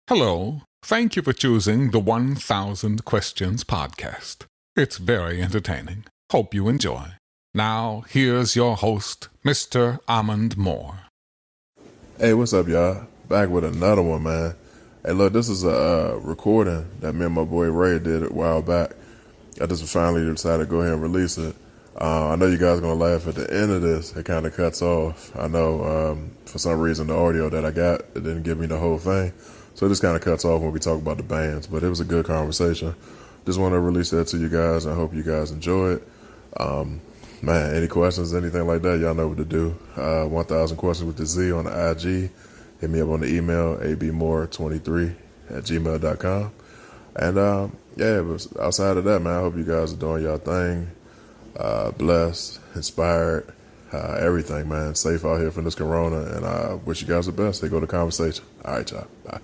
Hello. Thank you for choosing the 1000 Questions podcast. It's very entertaining. Hope you enjoy. Now, here's your host, Mr. Raymond Moore. Hey, what's up, y'all? Back with another one, man. Hey, look, this is a recording that me and my boy Ray did a while back. I just finally decided to go ahead and release it. I know you guys are going to laugh at the end of this. It kind of cuts off. I know for some reason the audio that I got, it didn't give me the whole thing. So this kind of cuts off when we talk about the bands, but it was a good conversation. Just want to release that to you guys. I hope you guys enjoy it. Man, any questions, anything like that, y'all know what to do. 1000 Questions with the Z on the IG. Hit me up on the email, abmore23@gmail.com. And yeah, but outside of that, man, I hope you guys are doing y'all thing. Blessed, inspired, everything, man. Safe out here from this corona, and I wish you guys the best. They go to conversation. All right, y'all. Bye.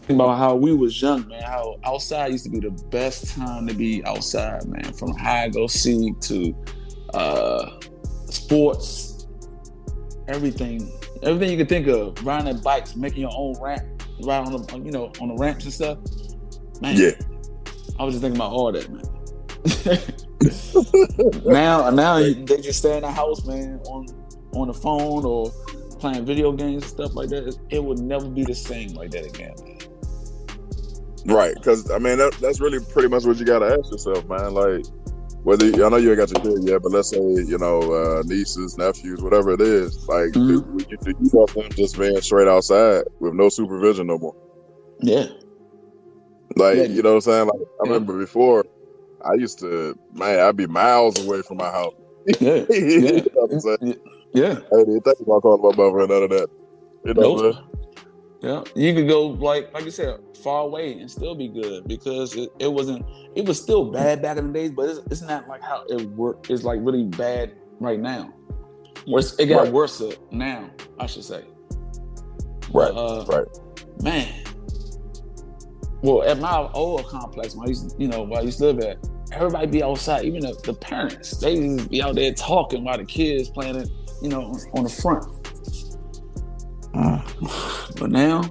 About how we was young, man, how outside used to be the best time to be outside, man. From hide go seek to sports, everything you could think of. Riding bikes, making your own ramp, ride on the on the ramps and stuff. Man, Yeah. I was just thinking about all that, man. now they just stay in the house, man, on the phone or playing video games and stuff like that. It would never be the same like that again, man. Right, because I mean that's really pretty much what you got to ask yourself, man. Like, whether I know you ain't got your kid yet, but let's say nieces, nephews, whatever it is, like do you trust them just being straight outside with no supervision no more? Yeah, like yeah. You know what I'm saying? Like I remember before, I used to, man, I'd be miles away from my house. Yeah, You yeah, know what I'm saying? yeah. I didn't think about calling my mother and none of that. You know what I'm saying? Yeah, you could go like you said, far away and still be good because it was still bad back in the days, but it's not like how it worked. It's like really bad right now. It got worse now, I should say. Right, right. Man. Well, at my old complex, when I used to live at, everybody be outside, even the parents. They used to be out there talking while the kids playing it, on the front. But now,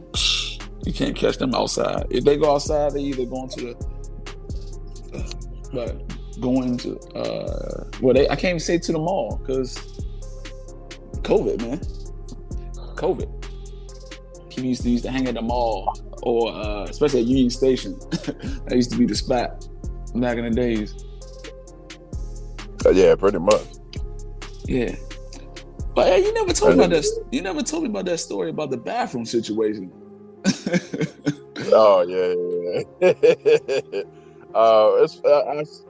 you can't catch them outside. If they go outside, they either going to I can't even say to the mall because COVID, man. COVID. People used to hang at the mall or especially at Union Station. That used to be the spot back in the days. Yeah, pretty much. Yeah. But hey, you never told me about that. You never told me about that story about the bathroom situation. Oh yeah.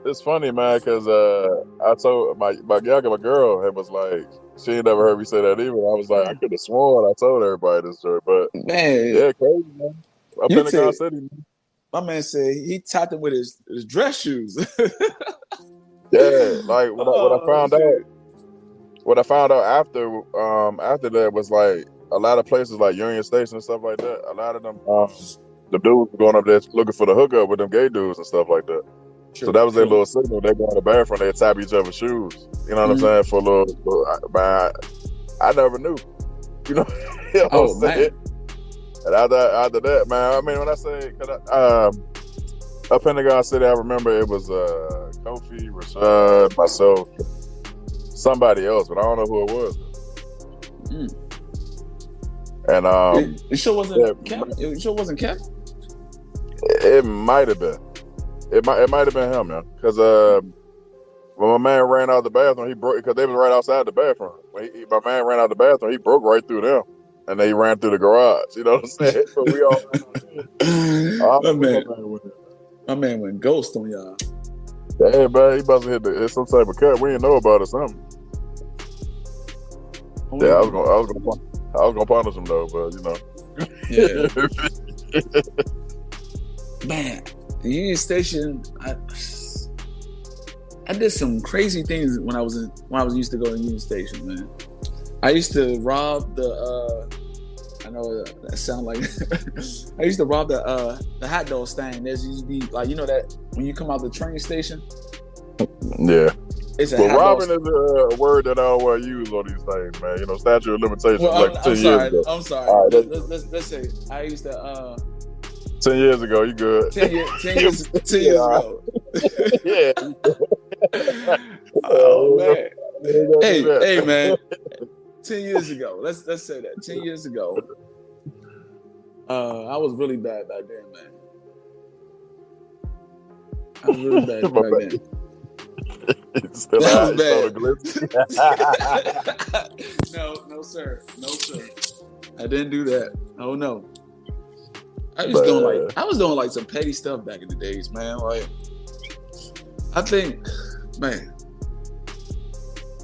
It's funny, man, because I told my girl, it was like she ain't never heard me say that either. I was like, I could have sworn I told everybody this story, but man, yeah, crazy, man. Up in Pentagon City, man. My man said he tapped him with his dress shoes. Yeah, like what I found out. What I found out after that was like a lot of places like Union Station and stuff like that. A lot of them, the dudes were going up there looking for the hookup with them gay dudes and stuff like that. True, so that was their little signal. They go in the bathroom, they tap each other's shoes. You know what I'm saying? For a little man, I never knew. You know what I'm saying? And after that, man, I mean, when I say up Pentagon City, I remember it was Kofi, Rashad, myself, somebody else, but I don't know who it was. And it sure wasn't Kevin. It sure wasn't Kevin. It might have been. It might have been him, man. Because when my man ran out of the bathroom, he broke because they was right outside the bathroom. When my man ran out of the bathroom, he broke right through them, and then he ran through the garage. You know what I'm saying? So we all. My man went ghost on y'all. Yeah, man, he must have hit some type of cut we didn't know about or something. Yeah, I was gonna punish him though, but Yeah. Man, the Union Station, I did some crazy things when I was used to go to Union Station, man. I used to rob the I know that sound like I used to rob the hot dog stand. There's used to be like that when you come out the train station. Yeah. It's a robbing is a word that I don't want to use on these things, man. Statute of limitations 10 years ago. I'm sorry. Right, let's say I used to 10 years ago, you good. 10 years ago. Yeah. Oh man. Hey, Hey man. 10 years ago. Let's say that. 10 years ago. I was really bad back then, man. I was really bad back then. Still That out, was bad. No, sir. No, sir. I didn't do that. Oh no. I was doing like some petty stuff back in the days, man. Like, I think, man,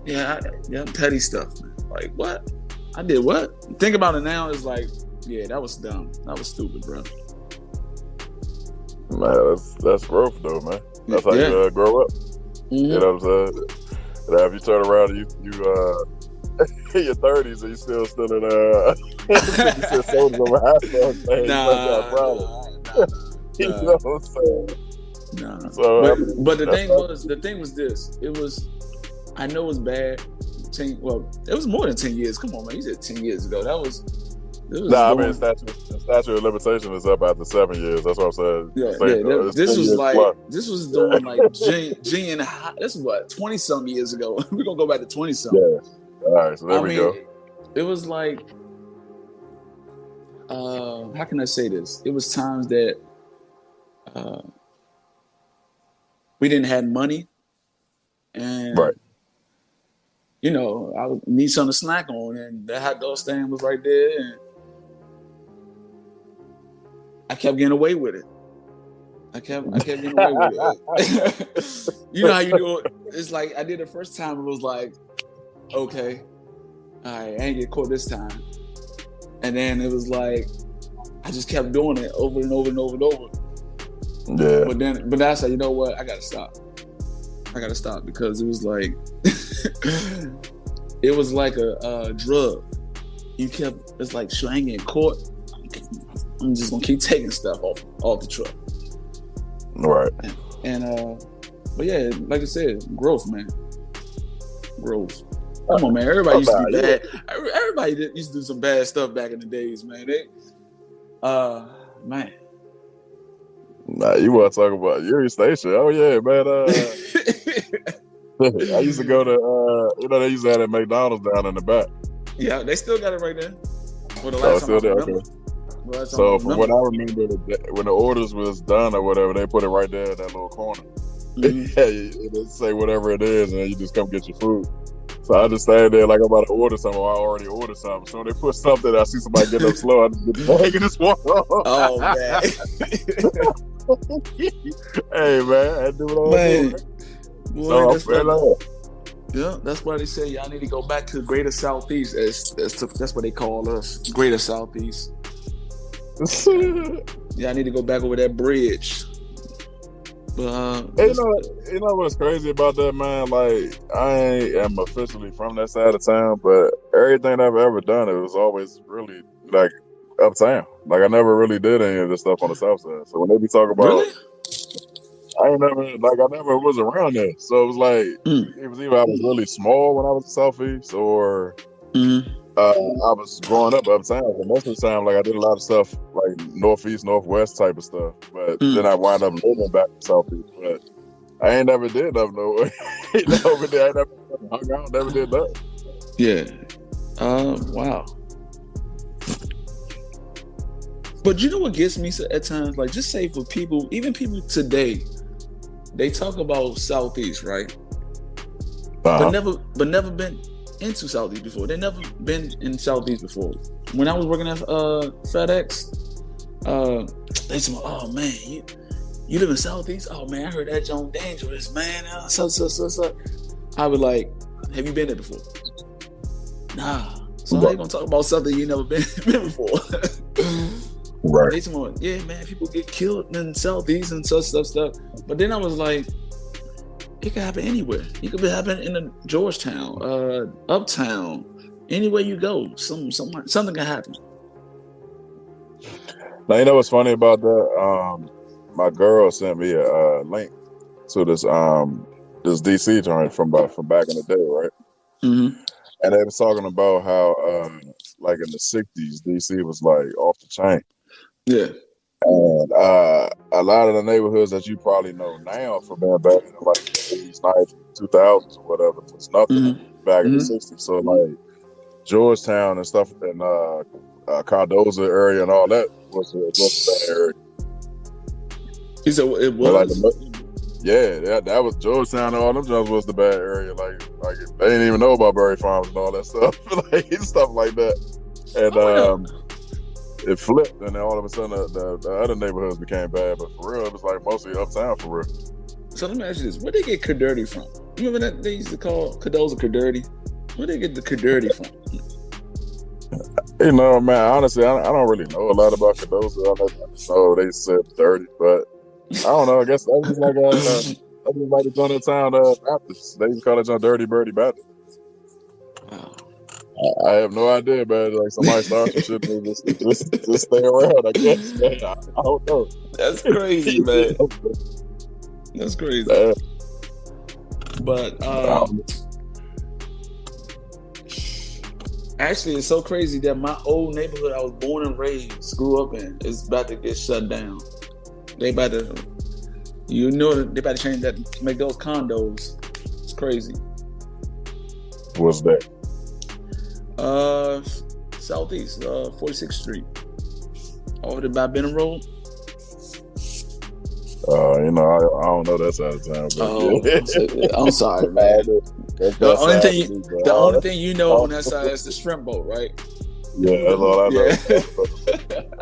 yeah, petty stuff, man. Like, what? I did what? Think about it now, it's like, yeah, that was dumb. That was stupid, bro. Man, that's growth, though, man. That's how you grow up. Mm-hmm. You know what I'm saying? Now, if you turn around and you in your 30s and you still in you still sold over half of things, nah. You know what I'm saying? Nah. So, but the thing was this. It was, I know it was bad. It was more than 10 years. Come on, man. You said 10 years ago. It was I mean, the statute of limitation is up after 7 years. That's what I'm saying. This was doing like G and this is what, 20 some years ago. We're gonna go back to 20 some. Yeah. All right, so there we go. It was like, how can I say this? It was times that we didn't have money, and right. You know, I would need something to snack on, and that hot dog stand was right there, and I kept getting away with it. I kept getting away with it. You know how you do it? It's like I did the first time. It was like, okay, all right, I ain't get caught this time. And then it was like, I just kept doing it over and over and over and over. Yeah. But then I said, you know what? I gotta stop because it was like, it was like a drug. It's like, should I ain't getting caught? I'm just gonna keep taking stuff off the truck. Right. But yeah, like I said, growth, man. Growth. Come on, man. Everybody used to be bad. Everybody used to do some bad stuff back in the days, man. Man. Nah, you want to talk about Union Station? Oh yeah, man. I used to go to, they used to have that McDonald's down in the back. Yeah, they still got it right there. Well, the last time I remember. Okay. So from what I remember, when the orders was done or whatever, they put it right there in that little corner. Mm-hmm. They say whatever it is, and then you just come get your food. So I just stand there like I'm about to order something, or I already ordered something. So when they put something, I see somebody getting up slow, I just get the bag and just walk off. Oh, man. Hey, man, I do it all day. Boy, so yeah, that's why they say y'all need to go back to the Greater Southeast. That's what they call us, Greater Southeast. Yeah, I need to go back over that bridge. But you know what's crazy about that, man? Like, I am officially from that side of town, but everything I've ever done, it was always really like uptown. Like, I never really did any of this stuff on the south side. So when they be talking about, really? I never was around there. So it was like, it was either I was really small when I was in Southeast, or I was growing up uptown. But most of the time, like, I did a lot of stuff like Northeast, Northwest type of stuff. But then I wound up living back in Southeast. But I ain't never did nothing nowhere. Over there, I never hung out, never did that. Yeah. Wow. But you know what gets me at times? Like, just say for people, even people today, they talk about Southeast, right? But never been into Southeast before. They never been in Southeast before. When I was working at FedEx, they said, "Oh man, you live in Southeast? Oh man, I heard that Joan dangerous, man." So. I was like, "Have you been there before?" Nah. So how you gonna talk about something you never been before? Right. They said, "Yeah, man, people get killed in Southeast and such stuff." But then I was like, it could happen anywhere. It could happen in Georgetown, uptown, anywhere you go. Something can happen. Now, you know what's funny about that? My girl sent me a link to this DC joint from back in the day, right? Mm-hmm. And they was talking about how, like in the '60s, DC was like off the chain. Yeah. And a lot of the neighborhoods that you probably know now from being back in like the 80s, 90s, 2000s or whatever was nothing back in the 60s. So like Georgetown and stuff and Cardozo area and all that was a bad area. He said it was. But that was Georgetown and all them jobs was the bad area. Like they didn't even know about Berry Farms and all that stuff, like stuff like that. And it flipped, and then all of a sudden the other neighborhoods became bad. But for real, it was like mostly uptown for real. So let me ask you this: where did they get Cadirty from? You remember that they used to call Cardozo Cadirty? Where did they get the Cadirty from? You know, man. Honestly, I don't really know a lot about Cardozo. I know they said dirty, but I don't know. I guess that was like the joint of town Baptist. They used to call it John Dirty Birdie Baptist. Wow. I have no idea, man. Like somebody started some shit, just stay around. I guess, man. I don't know. That's crazy, man. That's crazy. But actually, it's so crazy that my old neighborhood I was born and raised, grew up in, is about to get shut down. They about to, they about to change that, make those condos. It's crazy. What's that? Southeast, 46th Street, over there by Benham Road. You know, I don't know that side of town. But I'm sorry, man. The only thing you know on that side is the shrimp boat, right? Yeah, that's all I know. I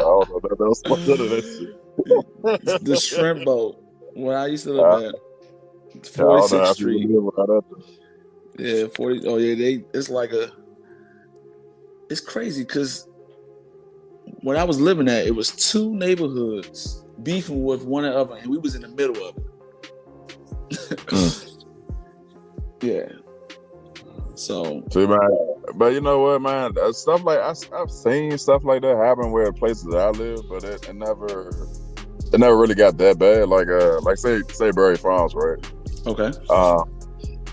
don't know that else. What's none of that shit. The shrimp boat where I used to live at 46th Street. Yeah, 40. Oh yeah, it's crazy because when I was living at, it was two neighborhoods beefing with one another, and we was in the middle of it. Yeah. So, see, man, but you know what, man? Stuff like I've seen stuff like that happen where places that I live, but it never really got that bad. Like say Berry Farms, right? Okay.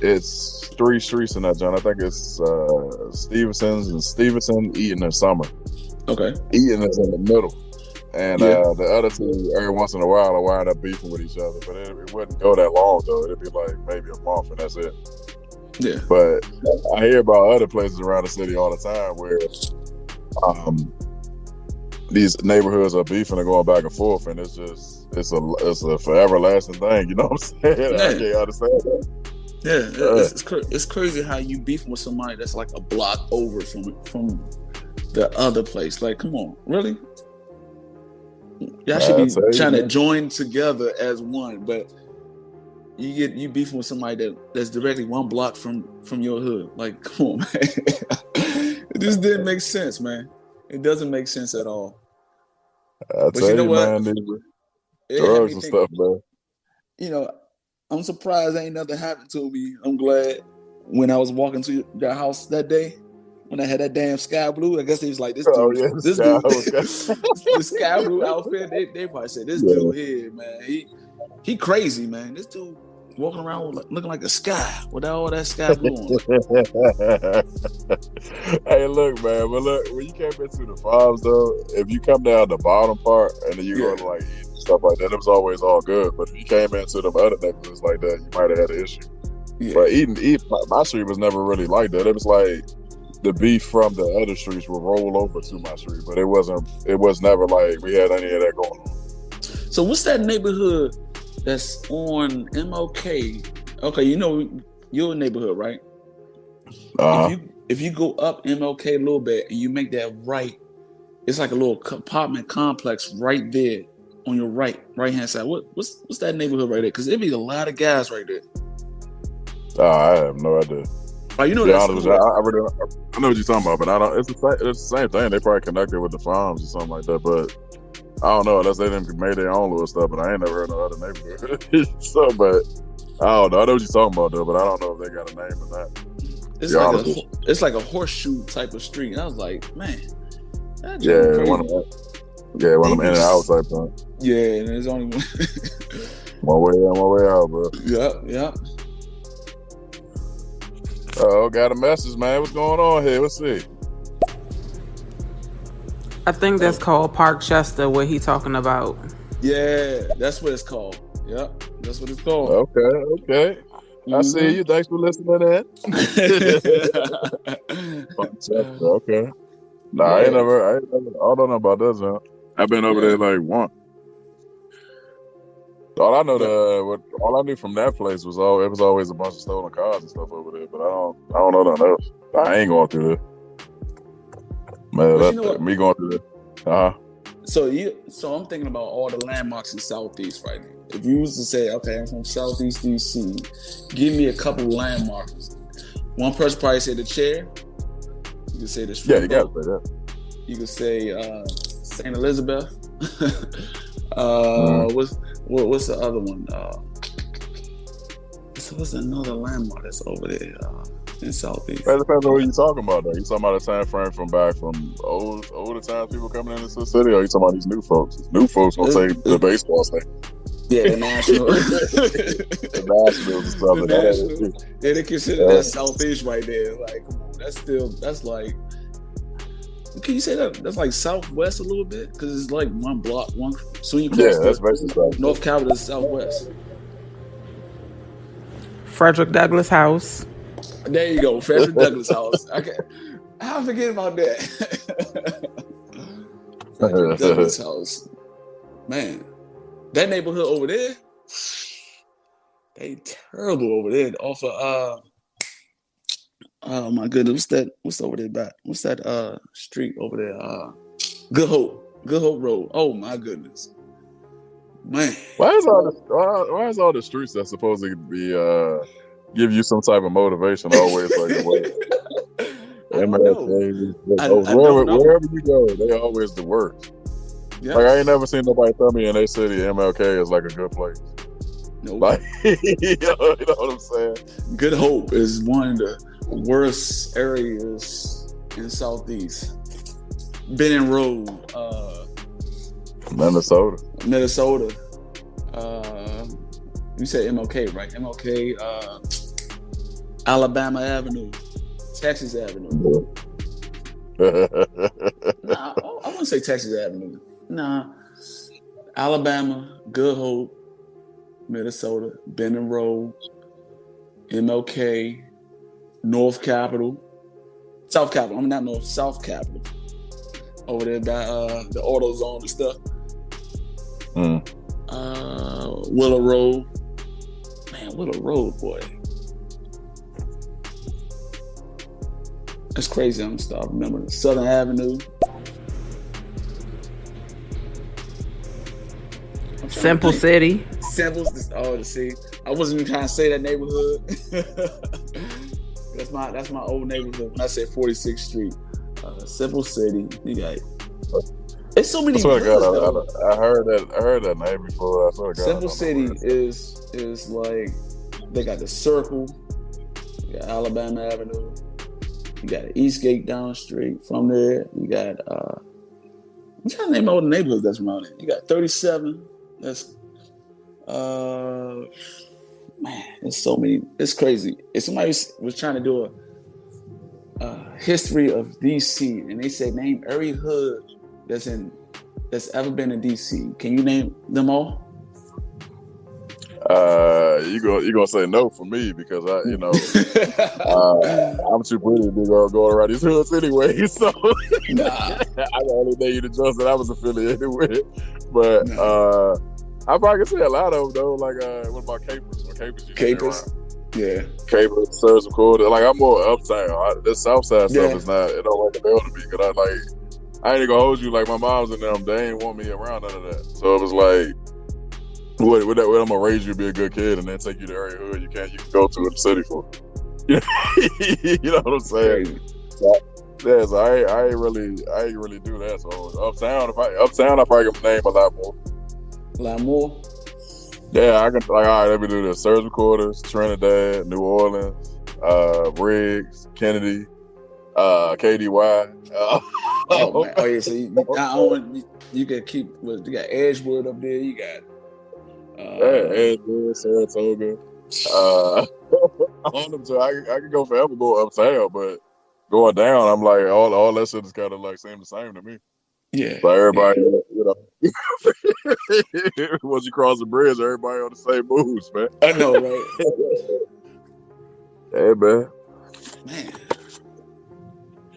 It's 3 streets in that joint. I think it's Stevenson, Eaton, and Summer. Okay. Eaton is in the middle. And the other two, every once in a while, will wind up beefing with each other. But it wouldn't go that long, though. It'd be like maybe a month, and that's it. Yeah. But I hear about other places around the city all the time where these neighborhoods are beefing and going back and forth, and it's a forever lasting thing. You know what I'm saying? Yeah. I can't understand that. Yeah, it's crazy how you beefing with somebody that's like a block over from the other place. Like, come on, really? Y'all should be trying to join together as one, but you beefing with somebody that's directly one block from your hood. Like, come on, man. It just didn't make sense, man. It doesn't make sense at all. But you know what? Man, drugs and stuff, man. You know, I'm surprised ain't nothing happened to me. I'm glad when I was walking to their house that day. When I had that damn sky blue, I guess they was like, this dude, the sky blue outfit. They probably said, this dude here, man, he crazy, man. This dude walking around looking like a sky with all that sky blue on. Hey, look, man, but look, when you came into the farms, though, if you come down the bottom part and then you go to like eat and stuff like that, it was always all good. But if you came into them other neighborhoods like that, you might have had an issue. Yeah. But eating, my street was never really like that. It was like the beef from the other streets would roll over to my street, but it was never like we had any of that going on. So what's that neighborhood that's on MLK? Okay, you know your neighborhood, right? If you go up MLK a little bit and you make that right, it's like a little apartment complex right there on your right hand side. What's that neighborhood right there? Because there'd be a lot of guys right there. I have no idea. Oh, you know I know what you're talking about, but I don't. It's the same thing. They probably connected with the farms or something like that, but I don't know unless they didn't made their own little stuff. But I ain't never heard no other neighborhood. So, but I don't know. I know what you're talking about though, but I don't know if they got a name or not. It's like a horseshoe type of street. And I was like, man, that's one of them in and out type thing. Yeah, and there's only one way in, one way out, bro. Yep. Oh, got a message, man. What's going on here? Let's see. I think that's called Park Chester, what he talking about. Yeah, that's what it's called. Yep, that's what it's called. Okay. I see you. Thanks for listening in. Okay. Nah, I ain't never. I don't know about this, man. I've been over there like once. All I know all I knew from that place was it was always a bunch of stolen cars and stuff over there. But I don't know nothing else. I ain't going through there. Man, me going through there. So I'm thinking about all the landmarks in Southeast right now. If you was to say, okay, I'm from Southeast DC, give me a couple landmarks. One person probably say the chair. You could say the street. Yeah, you got to say that. You could say St. Elizabeth. What's the other one? What's another landmark that's over there in Southeast? It depends on what you're talking about, though. You talking about a time frame from older times people coming into the city, or you talking about these new folks? New folks gonna take the baseball stadium. Yeah, the National. The Nationals and stuff. The Nationals. Yeah, they consider that Southeast right there. Like, come on, that's like. Can you say that? That's like Southwest a little bit? Because it's like one block, one. So you cross that's basically North Capitol is Southwest. Frederick Douglass House. There you go, Frederick Douglass House. How I forget about that? Frederick Douglass House. Man, that neighborhood over there, they terrible over there. Off of oh my goodness, what's over there back? What's that street over there? Good Hope Road. Oh my goodness. Man. Why is all the streets that's supposed to be give you some type of motivation always like wherever you go, they always the worst. Yes. Like I ain't never seen nobody tell me in their city MLK is like a good place. Nope. Like, you know what I'm saying? Good Hope is one of the worst areas in Southeast. Benning Road, Minnesota. You said MLK, right? MLK, Alabama Avenue, Texas Avenue. Nah, I wouldn't say Texas Avenue. Nah, Alabama, Good Hope, Minnesota, Benning Road, MLK, North Capitol, South Capitol. I'm not North, South Capitol. Over there by the AutoZone and stuff. Willow Road. Man, Willow Road, boy. That's crazy. I'm start remembering Southern Avenue. Simple City. See, I wasn't even trying to say that neighborhood. That's my old neighborhood. When I say 46th Street, Simple City. You got it's so many. I heard that name before. I swear to God, Simple City is like they got the Circle, you got Alabama Avenue, you got the Eastgate down the street from there. You got I'm trying to name all the neighborhoods that's around it. You got 37. That's man, there's so many. It's crazy. If somebody was trying to do a history of DC and they said name every hood that's ever been in DC, can you name them all? You gonna say no for me because I'm too pretty to be going around these hoods anyway. So I can only name you the joints that I was affiliated with. But I probably can say a lot of them though. Like what about Capers? Capers, yeah. Capers, Service Quarter. Like I'm more uptown. This South Side stuff is not. It don't ring a bell to me because I ain't gonna hold you. Like my mom's and them, they ain't want me around none of that. So it was like. What I'm gonna raise you to be a good kid and then take you to area hood you can go to in the city for. You know what I'm saying? Yeah, so I ain't really do that. So uptown, I probably can name a lot more. A lot more? Yeah, I can all right, let me do this. Surgery Quarters, Trinidad, New Orleans, Riggs, Kennedy, KDY. Oh yeah, so you can keep you got Edgewood up there, you got Edgewood, Saratoga. On them two, I can go forever go uptown, but going down, I'm like all that shit is kind of like seem the same to me. Yeah. Like everybody, once you cross the bridge, everybody on the same moves, man. I know, right? Hey, man. Man,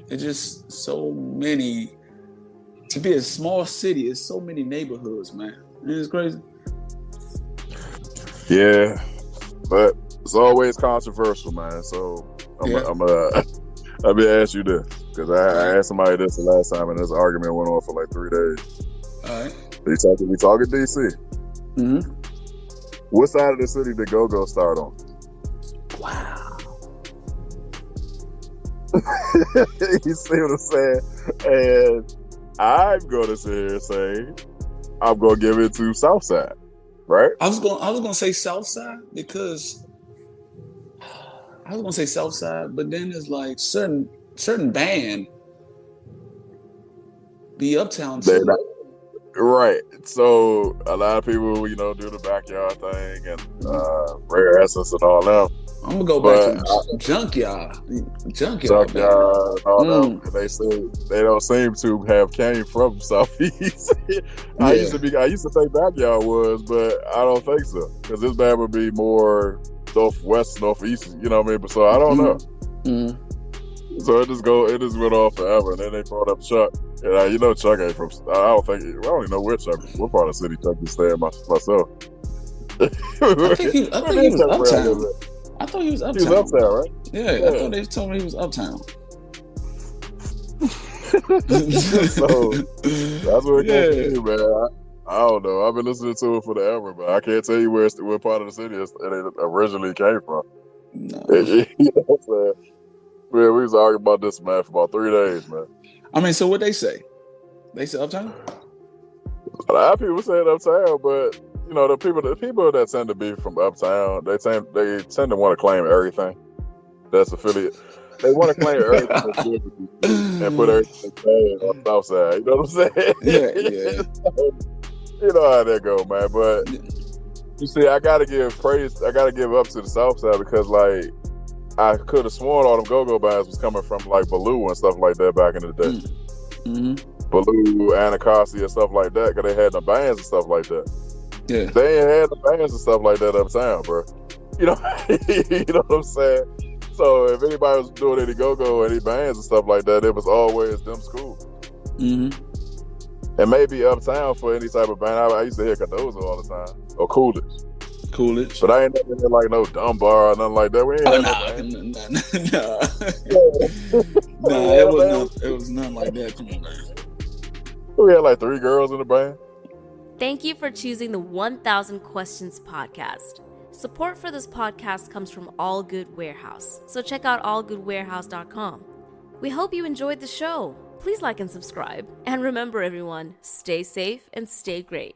it's just so many. To be a small city, it's so many neighborhoods, man. It's crazy. Yeah, but it's always controversial, man. So let me ask you this, because I asked somebody this the last time, and this argument went on for like 3 days. All right. We talking DC. Mm-hmm. What side of the city did Go-Go start on? Wow. You see what I'm saying? And I'm gonna sit here and say I'm gonna give it to Southside, right? I was gonna say Southside because I was gonna say Southside, but then there's like certain band be uptown They're too. not, right. So a lot of people, do the backyard thing and Rare Essence and all that. I'm gonna go back to Junkyard. Junkyard, man. And all them. And they don't seem to have came from Southeast. I used to think backyard was, but I don't think so, because this band would be more northwest, northeast. You know what I mean? But so I don't know. Mm-hmm. So it just went on forever, and then they brought up Chuck. And Chuck ain't from. I don't even know what part of the city Chuck is staying myself. I think he was uptown. I thought he was uptown. He was uptown, right? Yeah. I thought they told me he was uptown. So that's what it goes to, man. I don't know. I've been listening to it forever, but I can't tell you what part of the city it originally came from. No. You know what I'm saying? Man, we was arguing about this, man, for about 3 days, man. I mean, so what they say? They say uptown? A lot of people say uptown, but the people that tend to be from uptown, they tend to want to claim everything that's affiliate. They want to claim everything and put everything on the south side. You know what I'm saying? Yeah. You know how that go, man. But you see, I gotta give praise. I gotta give up to the south side, because like I could have sworn all them go-go bands was coming from like Baloo and stuff like that back in the day. Mm-hmm. Baloo, Anacostia, and stuff like that, because they had the bands and stuff like that. Yeah. They ain't had the bands and stuff like that uptown, bro. You know what I'm saying? So if anybody was doing any go-go, any bands and stuff like that, it was always them schools. Mm-hmm. And maybe uptown for any type of band. I used to hear Cardozo all the time, or Coolidge. But I ain't never heard like no Dunbar or nothing like that. We ain't had it was nothing like that. Come on, man. We had like 3 girls in the band. Thank you for choosing the 1000 Questions podcast. Support for this podcast comes from All Good Warehouse, so check out allgoodwarehouse.com. We hope you enjoyed the show. Please like and subscribe. And remember, everyone, stay safe and stay great.